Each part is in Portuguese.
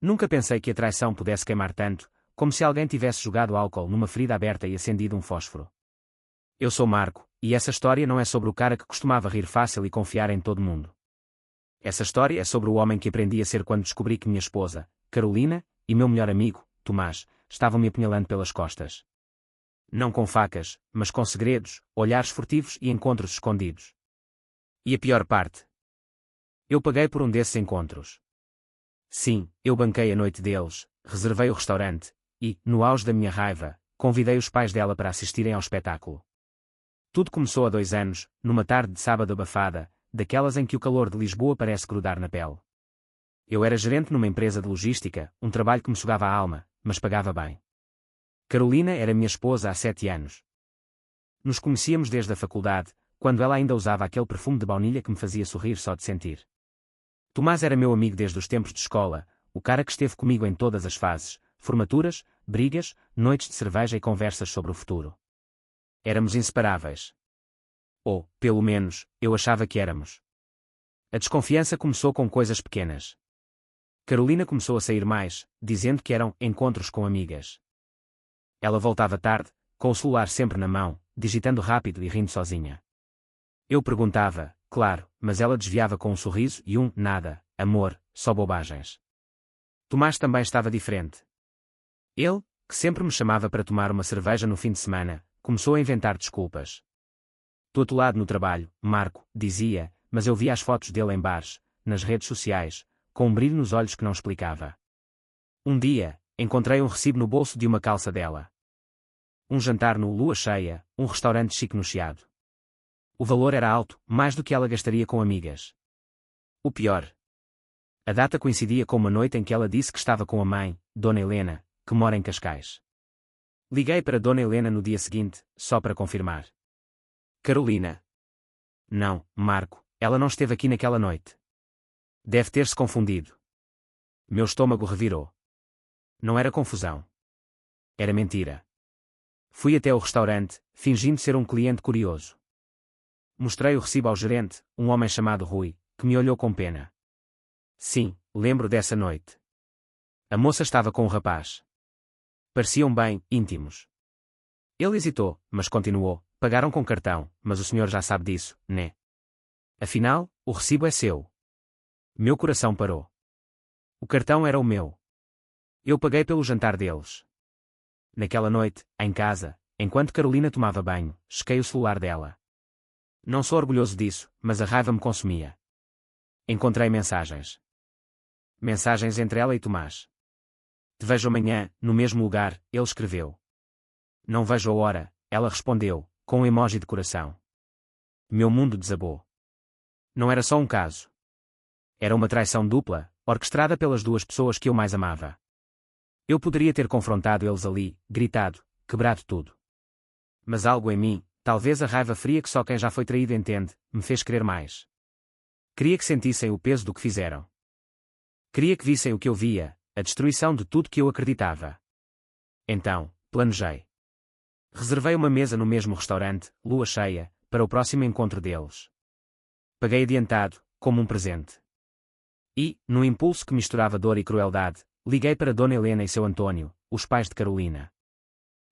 Nunca pensei que a traição pudesse queimar tanto, como se alguém tivesse jogado álcool numa ferida aberta e acendido um fósforo. Eu sou Marco, e essa história não é sobre o cara que costumava rir fácil e confiar em todo mundo. Essa história é sobre o homem que aprendi a ser quando descobri que minha esposa, Carolina, e meu melhor amigo, Tomás, estavam me apunhalando pelas costas. Não com facas, mas com segredos, olhares furtivos e encontros escondidos. E a pior parte? Eu paguei por um desses encontros. Sim, eu banquei a noite deles, reservei o restaurante, e, no auge da minha raiva, convidei os pais dela para assistirem ao espetáculo. Tudo começou há 2 anos, numa tarde de sábado abafada, daquelas em que o calor de Lisboa parece grudar na pele. Eu era gerente numa empresa de logística, um trabalho que me sugava a alma, mas pagava bem. Carolina era minha esposa há 7 anos. Nos conhecíamos desde a faculdade, quando ela ainda usava aquele perfume de baunilha que me fazia sorrir só de sentir. Tomás era meu amigo desde os tempos de escola, o cara que esteve comigo em todas as fases, formaturas, brigas, noites de cerveja e conversas sobre o futuro. Éramos inseparáveis. Ou, pelo menos, eu achava que éramos. A desconfiança começou com coisas pequenas. Carolina começou a sair mais, dizendo que eram encontros com amigas. Ela voltava tarde, com o celular sempre na mão, digitando rápido e rindo sozinha. Eu perguntava, claro, mas ela desviava com um sorriso e um nada, amor, só bobagens. Tomás também estava diferente. Ele, que sempre me chamava para tomar uma cerveja no fim de semana, começou a inventar desculpas. Do outro lado no trabalho, Marco, dizia, mas eu via as fotos dele em bares, nas redes sociais, com um brilho nos olhos que não explicava. Um dia, encontrei um recibo no bolso de uma calça dela. Um jantar no Lua Cheia, um restaurante chique no Chiado. O valor era alto, mais do que ela gastaria com amigas. O pior. A data coincidia com uma noite em que ela disse que estava com a mãe, Dona Helena, que mora em Cascais. Liguei para Dona Helena no dia seguinte, só para confirmar. Carolina. Não, Marco, ela não esteve aqui naquela noite. Deve ter-se confundido. Meu estômago revirou. Não era confusão. Era mentira. Fui até o restaurante, fingindo ser um cliente curioso. Mostrei o recibo ao gerente, um homem chamado Rui, que me olhou com pena. Sim, lembro dessa noite. A moça estava com o rapaz. Pareciam bem íntimos. Ele hesitou, mas continuou. Pagaram com cartão, mas o senhor já sabe disso, né? Afinal, o recibo é seu. Meu coração parou. O cartão era o meu. Eu paguei pelo jantar deles. Naquela noite, em casa, enquanto Carolina tomava banho, chequei o celular dela. Não sou orgulhoso disso, mas a raiva me consumia. Encontrei mensagens. Mensagens entre ela e Tomás. Te vejo amanhã, no mesmo lugar, ele escreveu. Não vejo a hora, ela respondeu, com um emoji de coração. Meu mundo desabou. Não era só um caso. Era uma traição dupla, orquestrada pelas 2 pessoas que eu mais amava. Eu poderia ter confrontado eles ali, gritado, quebrado tudo. Mas algo em mim, talvez a raiva fria que só quem já foi traído entende, me fez querer mais. Queria que sentissem o peso do que fizeram. Queria que vissem o que eu via, a destruição de tudo que eu acreditava. Então, planejei. Reservei uma mesa no mesmo restaurante, Lua Cheia, para o próximo encontro deles. Paguei adiantado, como um presente. E, num impulso que misturava dor e crueldade, liguei para Dona Helena e seu Antônio, os pais de Carolina.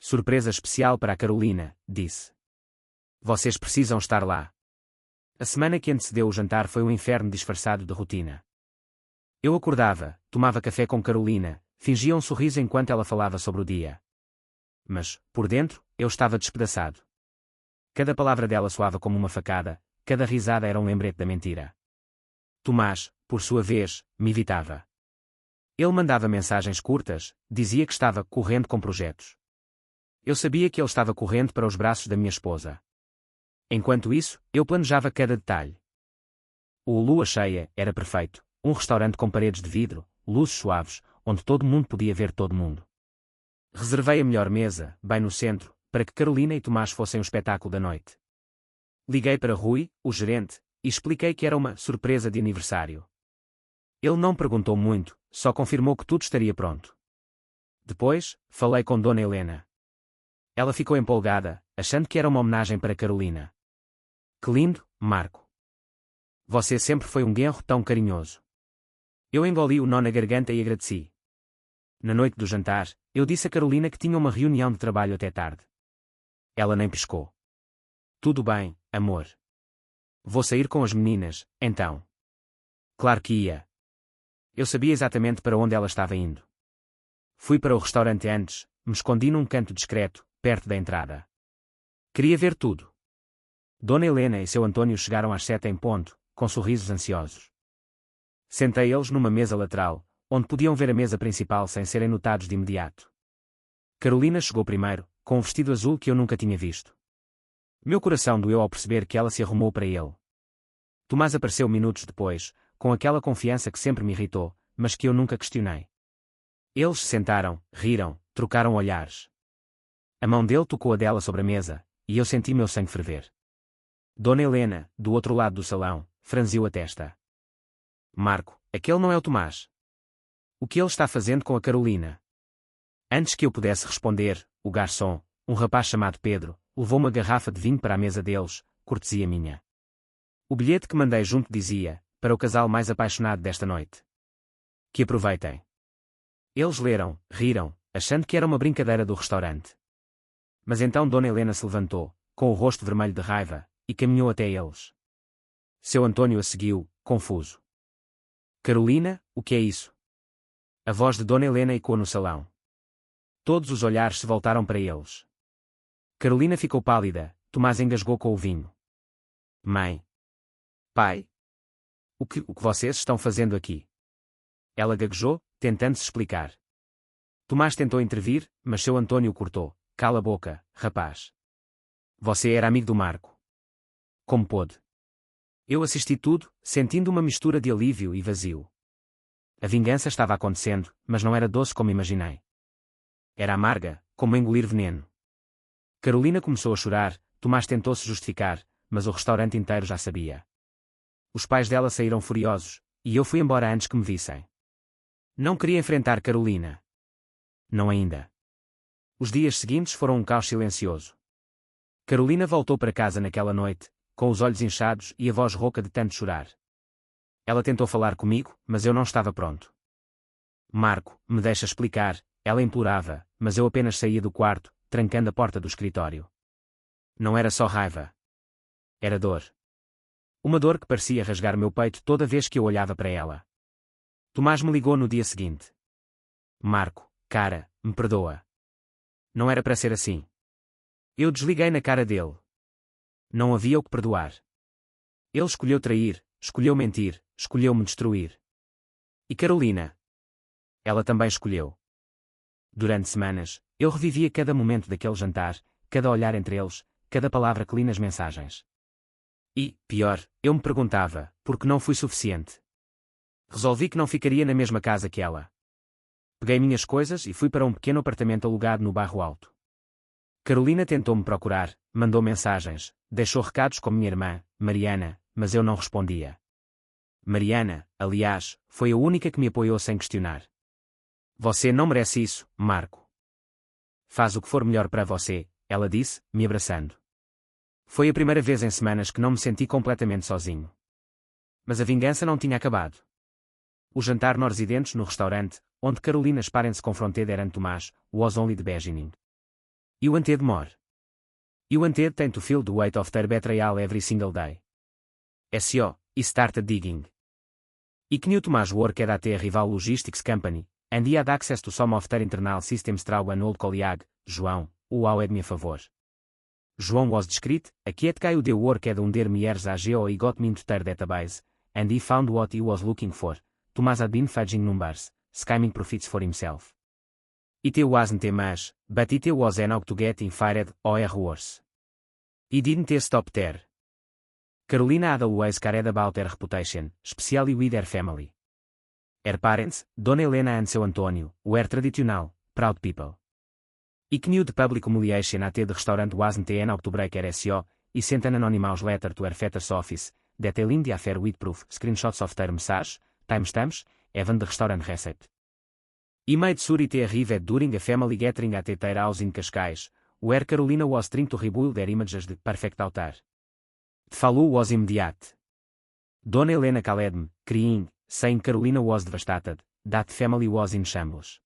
Surpresa especial para a Carolina, disse. Vocês precisam estar lá. A semana que antecedeu o jantar foi um inferno disfarçado de rotina. Eu acordava, tomava café com Carolina, fingia um sorriso enquanto ela falava sobre o dia. Mas, por dentro, eu estava despedaçado. Cada palavra dela soava como uma facada, cada risada era um lembrete da mentira. Tomás, por sua vez, me evitava. Ele mandava mensagens curtas, dizia que estava correndo com projetos. Eu sabia que ele estava correndo para os braços da minha esposa. Enquanto isso, eu planejava cada detalhe. O Lua Cheia era perfeito, um restaurante com paredes de vidro, luzes suaves, onde todo mundo podia ver todo mundo. Reservei a melhor mesa, bem no centro, para que Carolina e Tomás fossem o espetáculo da noite. Liguei para Rui, o gerente, e expliquei que era uma surpresa de aniversário. Ele não perguntou muito, só confirmou que tudo estaria pronto. Depois, falei com Dona Helena. Ela ficou empolgada, achando que era uma homenagem para Carolina. Que lindo, Marco. Você sempre foi um genro tão carinhoso. Eu engoli o nó na garganta e agradeci. Na noite do jantar, eu disse a Carolina que tinha uma reunião de trabalho até tarde. Ela nem piscou. Tudo bem, amor. Vou sair com as meninas, então. Claro que ia. Eu sabia exatamente para onde ela estava indo. Fui para o restaurante antes, me escondi num canto discreto, perto da entrada. Queria ver tudo. Dona Helena e seu Antônio chegaram às 7 em ponto, com sorrisos ansiosos. Sentei eles numa mesa lateral, onde podiam ver a mesa principal sem serem notados de imediato. Carolina chegou primeiro, com um vestido azul que eu nunca tinha visto. Meu coração doeu ao perceber que ela se arrumou para ele. Tomás apareceu minutos depois, com aquela confiança que sempre me irritou, mas que eu nunca questionei. Eles se sentaram, riram, trocaram olhares. A mão dele tocou a dela sobre a mesa, e eu senti meu sangue ferver. Dona Helena, do outro lado do salão, franziu a testa. Marco, aquele não é o Tomás. O que ele está fazendo com a Carolina? Antes que eu pudesse responder, o garçom, um rapaz chamado Pedro, levou uma garrafa de vinho para a mesa deles, cortesia minha. O bilhete que mandei junto dizia, para o casal mais apaixonado desta noite. Que aproveitem. Eles leram, riram, achando que era uma brincadeira do restaurante. Mas então Dona Helena se levantou, com o rosto vermelho de raiva, e caminhou até eles. Seu Antônio a seguiu, confuso. Carolina, o que é isso? A voz de Dona Helena ecoou no salão. Todos os olhares se voltaram para eles. Carolina ficou pálida, Tomás engasgou com o vinho. Mãe. Pai. O que vocês estão fazendo aqui? Ela gaguejou, tentando se explicar. Tomás tentou intervir, mas seu Antônio cortou. Cala a boca, rapaz. Você era amigo do Marco. Como pôde? Eu assisti tudo, sentindo uma mistura de alívio e vazio. A vingança estava acontecendo, mas não era doce como imaginei. Era amarga, como engolir veneno. Carolina começou a chorar, Tomás tentou se justificar, mas o restaurante inteiro já sabia. Os pais dela saíram furiosos, e eu fui embora antes que me vissem. Não queria enfrentar Carolina. Não ainda. Os dias seguintes foram um caos silencioso. Carolina voltou para casa naquela noite, com os olhos inchados e a voz rouca de tanto chorar. Ela tentou falar comigo, mas eu não estava pronto. Marco, me deixa explicar, ela implorava, mas eu apenas saía do quarto, trancando a porta do escritório. Não era só raiva. Era dor. Uma dor que parecia rasgar meu peito toda vez que eu olhava para ela. Tomás me ligou no dia seguinte. Marco, cara, me perdoa. Não era para ser assim. Eu desliguei na cara dele. Não havia o que perdoar. Ele escolheu trair, escolheu mentir, escolheu me destruir. E Carolina? Ela também escolheu. Durante semanas, eu revivia cada momento daquele jantar, cada olhar entre eles, cada palavra que li nas mensagens. E, pior, eu me perguntava, por que não fui suficiente? Resolvi que não ficaria na mesma casa que ela. Peguei minhas coisas e fui para um pequeno apartamento alugado no bairro Alto. Carolina tentou-me procurar, mandou mensagens, deixou recados com minha irmã, Mariana, mas eu não respondia. Mariana, aliás, foi a única que me apoiou sem questionar. Você não merece isso, Marco. Faz o que for melhor para você, ela disse, me abraçando. Foi a primeira vez em semanas que não me senti completamente sozinho. Mas a vingança não tinha acabado. O jantar nos residentes no restaurante, onde Carolina's parents confronted Eran Tomás, was only the beginning. You wanted more. You wanted time to feel the weight of their betrayal every single day. So, he started digging. He knew Tomás worked at a rival logistics company, and he had access to some of their internal systems through an old colleague, João, who had me a favor. João was discreet, a quiet guy who worked under me years ago. He got me into their database, and he found what he was looking for. Tomás had been fudging numbers, skimming profits for himself. It wasn't much, but it was enough to get him fired, or worse. He didn't stop there. Carolina had always cared about her reputation, especially with her family. Her parents, Dona Helena and seu Antônio, were traditional, proud people. He knew the public humiliation at the restaurant wasn't enough to break her SO. He sent an anonymous letter to her father's office, detailing the affair with proof, screenshots of their message, timestamps, even the restaurant receipt. He made sure it arrived during a family gathering at their house in Cascais, where Carolina was trying to rebuild their image as the perfect altar. The follow was immediate. Dona Helena called me, crying, saying Carolina was devastated, that family was in shambles.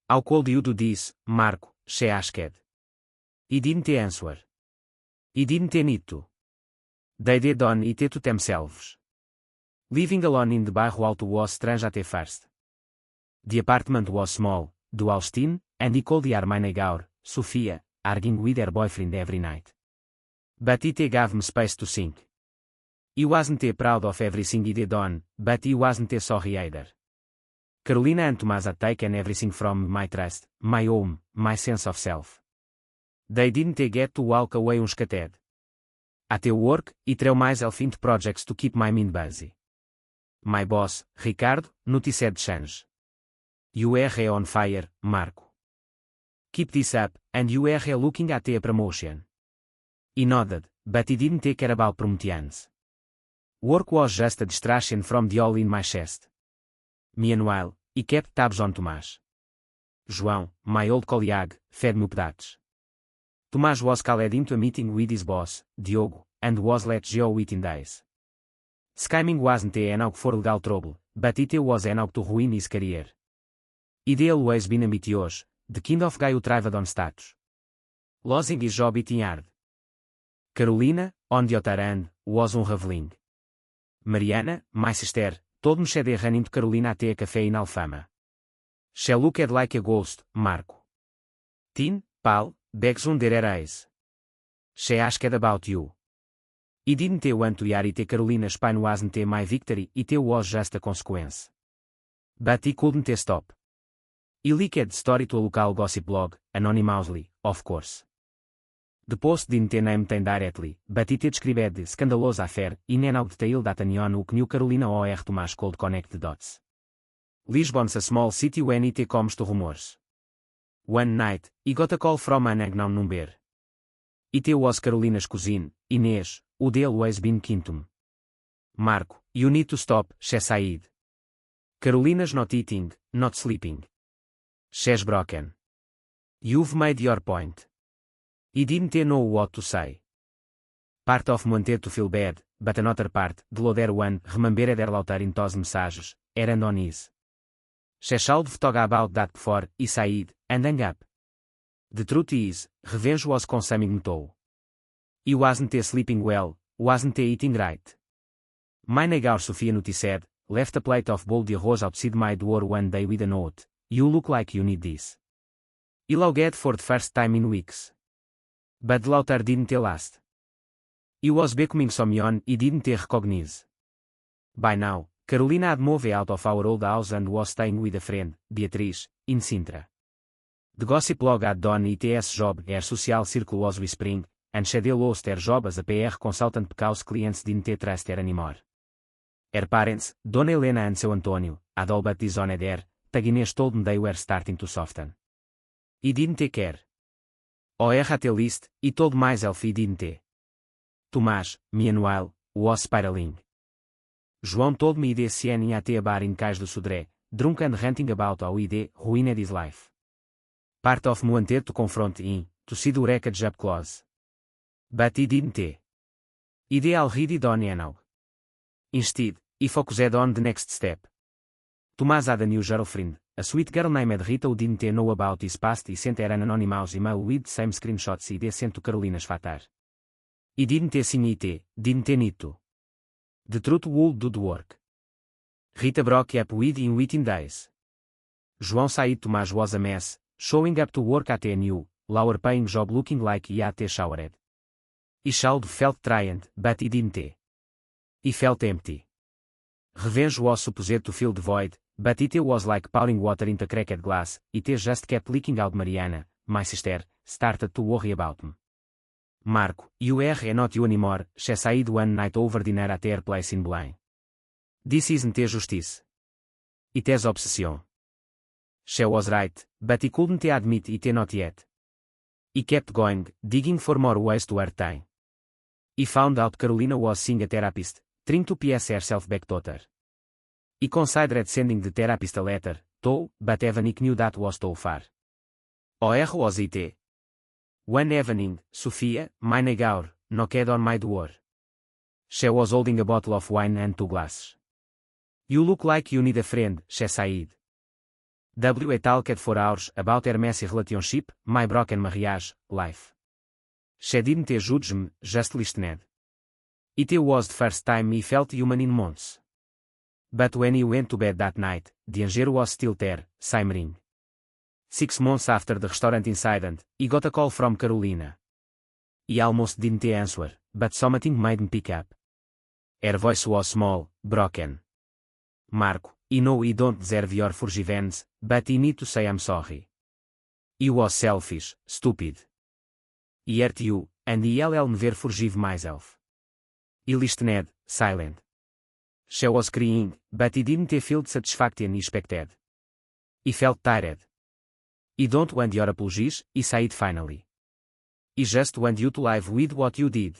How cold you do this, Marco, she asked. He didn't answer. He didn't need to. They did on it to themselves. Living alone in the Bairro Alto was strange at first. The apartment was small, dual-steam, and he called her my neighbor, Sofia, arguing with her boyfriend every night. But it gave me space to think. He wasn't proud of everything he did on, but he wasn't sorry either. Carolina and Tomás had taken everything from my trust, my home, my sense of self. They didn't get to walk away unscathed. At work, he threw myself into projects to keep my mind busy. My boss, Ricardo, noticed the change. You are on fire, Marco. Keep this up, and you are looking at a promotion. He nodded, but he didn't care about promotions. Work was just a distraction from the hole in my chest. Meanwhile, he kept tabs on Tomás. João, my old colleague, fed me updates. Tomás was called into a meeting with his boss, Diogo, and was let go within days. Scheming wasn't enough for legal trouble, but it was enough to ruin his career. He'd always been ambitious, the kind of guy who thrived on status. Losing his job hit hard. Carolina, on the other hand, was unraveling. Mariana, my sister, told me she'd run into Carolina at a cafe in Alfama. She looked like a ghost, Marco. Thin, pale, bags under her eyes. She asked about you. He didn't want to hear it. Carolina's pain wasn't my victory, it was just a consequence. But he couldn't stop. He leaked the story to a local gossip blog, anonymously, of course. The post didn't name them directly, but it described the scandalous affair, in an detail that anyone who knew Carolina or Tomás could connect the dots. Lisbon's a small city when it comes to rumors. One night, he got a call from an unknown number. It was Carolina's cousin, Inês, who'd always been keen to me. Marco, you need to stop, she said. Carolina's not eating, not sleeping. She's broken. You've made your point. He didn't know what to say. Part of me wanted to feel bad, but another part, the other one, remembered her laughter in those messages, errand on his. She should have talked about that before, he said, and hung up. The truth is, revenge was consuming me too. He wasn't sleeping well, wasn't eating right. My neighbor Sofia noticed, left a plate of boiled arroz outside my door one day with a note, you look like you need this. He logged for the first time in weeks. But the laughter didn't last. He was becoming someone he didn't recognize. By now, Carolina had moved out of our old house and was staying with a friend, Beatriz, in Sintra. The gossip blog had done its job, her social circle was whispering, and she'd lost her job as a PR consultant because clients didn't trust her anymore. Her parents, Dona Helena and Seu Antonio, had all but disowned her, Taginés told me they were starting to soften. He didn't care. Or at least, he told myself he didn't. Tomás, meanwhile, was spiraling. João told me he'd seen at a bar in Cais do Sodré, drunk and ranting about how he'd ruined his life. Part of me wanted to confront him, to see the wreckage up close. But he didn't. He'd already done enough. Instead, he focused on the next step. Tomás had a new girlfriend, a sweet girl named Rita who didn't know about his past. He sent her an anonymous email with the same screenshots he'd sent to Carolina's father. He didn't seen it, didn't need to. The truth would do the work. Rita broke up with him within days. João said Tomás was a mess, showing up to work at a new, lower-paying job looking like he had showered. He should have felt triumphant, but he didn't. He felt empty. Revenge was supposed to fill the void, but it was like pouring water into a cracked glass. It just kept leaking out. Mariana, my sister, started to worry about me. Marco, you are not you anymore, she said one night over dinner at her place in Belém. This isn't justice. It is obsession. She was right, but he couldn't admit it not yet. He kept going, digging for more ways to hurt time. He found out Carolina was seeing a therapist, trying to piece herself back together. He considered sending the therapist a letter, though, but even knew that was too far. Or was it? One evening, Sofia, my neighbor, knocked on my door. She was holding a bottle of wine and 2 glasses. You look like you need a friend, she said. We talked for hours about her messy relationship, my broken marriage, life. She didn't judge me, just listened. It was the first time he felt human in months. But when he went to bed that night, the anger was still there, simmering. 6 months after the restaurant incident, he got a call from Carolina. He almost didn't answer, but something made him pick up. Her voice was small, broken. Marco, I know he don't deserve your forgiveness, but he need to say I'm sorry. He was selfish, stupid. He hurt you, and I'll never forgive myself. He listened, silent. She was crying, but he didn't feel the satisfaction he expected. He felt tired. I don't want your apologies, he said finally. I just want you to live with what you did.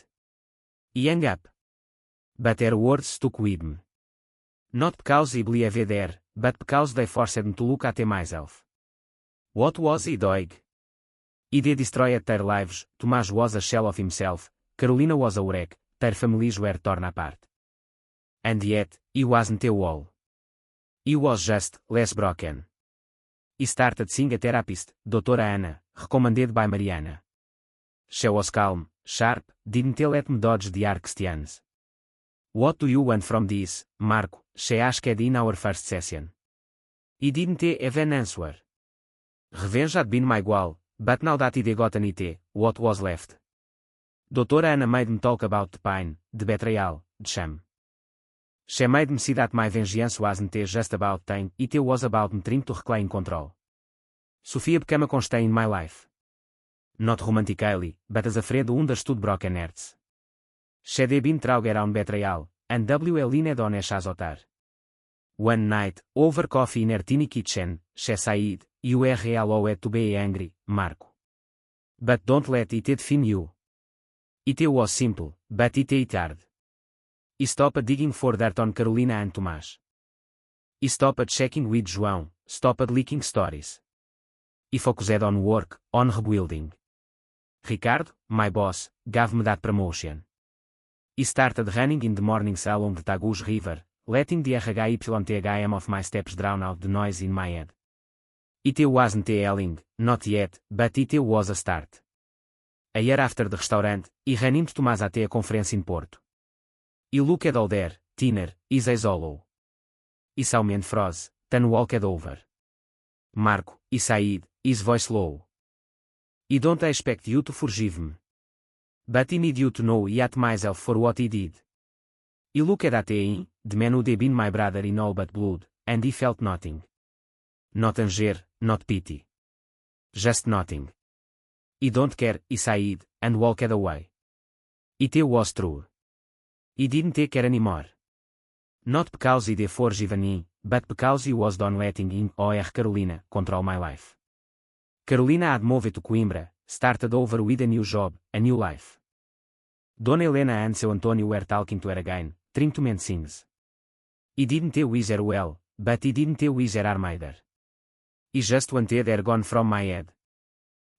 He hung up. But her words stuck with me. Not because he believed her, but because they forced me to look at myself. What was he doing? He destroyed their lives. Tomás was a shell of himself, Carolina was a wreck, their families were torn apart. And yet, he wasn't a wall. He was just less broken. He started seeing a therapist, Dra. Anna, recommended by Mariana. She was calm, sharp, didn't let me dodge the questions. What do you want from this, Marco? She asked in our first session. He didn't have an answer. Revenge had been my goal, but now that he'd gotten it, what was left? Dra. Anna made me talk about the pain, the betrayal, the shame. She made me see that my vengeance wasn't just about pain, it was about me trying to reclaim control. Sophia became a constant in my life. Not romantically, but as a friend who understood broken hearts. She'd been through her own betrayal, and leaned on as others. One night, over coffee in her tiny kitchen, she said, "You are allowed to be angry, Marco. But don't let it define you." It was simple, but it hit hard. He stopped digging for dirt on Carolina and Tomás. He stopped checking with João, stopped leaking stories. He focused on work, on rebuilding. Ricardo, my boss, gave me that promotion. He started running in the mornings along the Tagus River, letting the RHYTHM of my steps drown out the noise in my head. It wasn't yelling, not yet, but it was a start. A year after the restaurant, he ran into Tomás at a conference in Porto. He looked all there, thinner, his eyes hollow. He saw me and froze, then walked over. "Marco," he said, his voice low. "I don't expect you to forgive me. But I need you to know I hate myself for what he did." He looked at him, the man who'd been my brother in all but blood, and he felt nothing. Not anger, not pity. Just nothing. "I don't care," he said, and walked away. It was true. He didn't care anymore. Not because he'd forgiven him, but because he was done letting him or Carolina control my life. Carolina had moved to Coimbra, started over with a new job, a new life. Dona Helena and seu Antonio were talking to her again, trying to mend things. He didn't wish her well, but he didn't wish her harm either. He just wanted her gone from my head.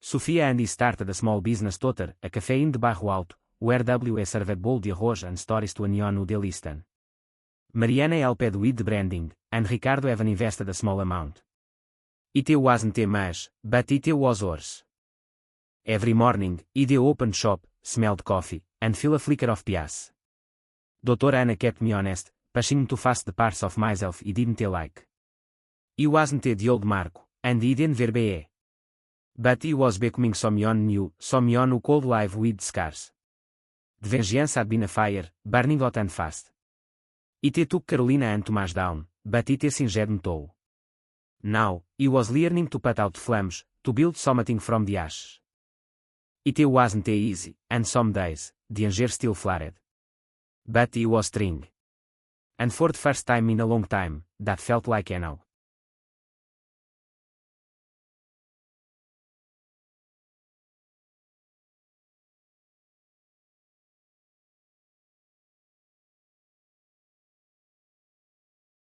Sofia and he started a small business together, a café in the Bairro Alto, where we served bowl de arroz and stories to anyone who listen. Mariana helped with the branding, and Ricardo even invested a small amount. It wasn't much, but it was ours. Every morning, he'd open shop, smelled coffee, and feel a flicker of peace. Dra. Anna kept me honest, pushing too fast the parts of myself he didn't like. He wasn't the old Marco, and he didn't be. But he was becoming someone new, someone who could live with scars. The vengeance had been a fire, burning hot and fast. It took Carolina and Tomás down, but it singed me too. Now, he was learning to put out flames, to build something from the ashes. It wasn't easy, and some days, the anger still flared. But he was trying. And for the first time in a long time, that felt like now.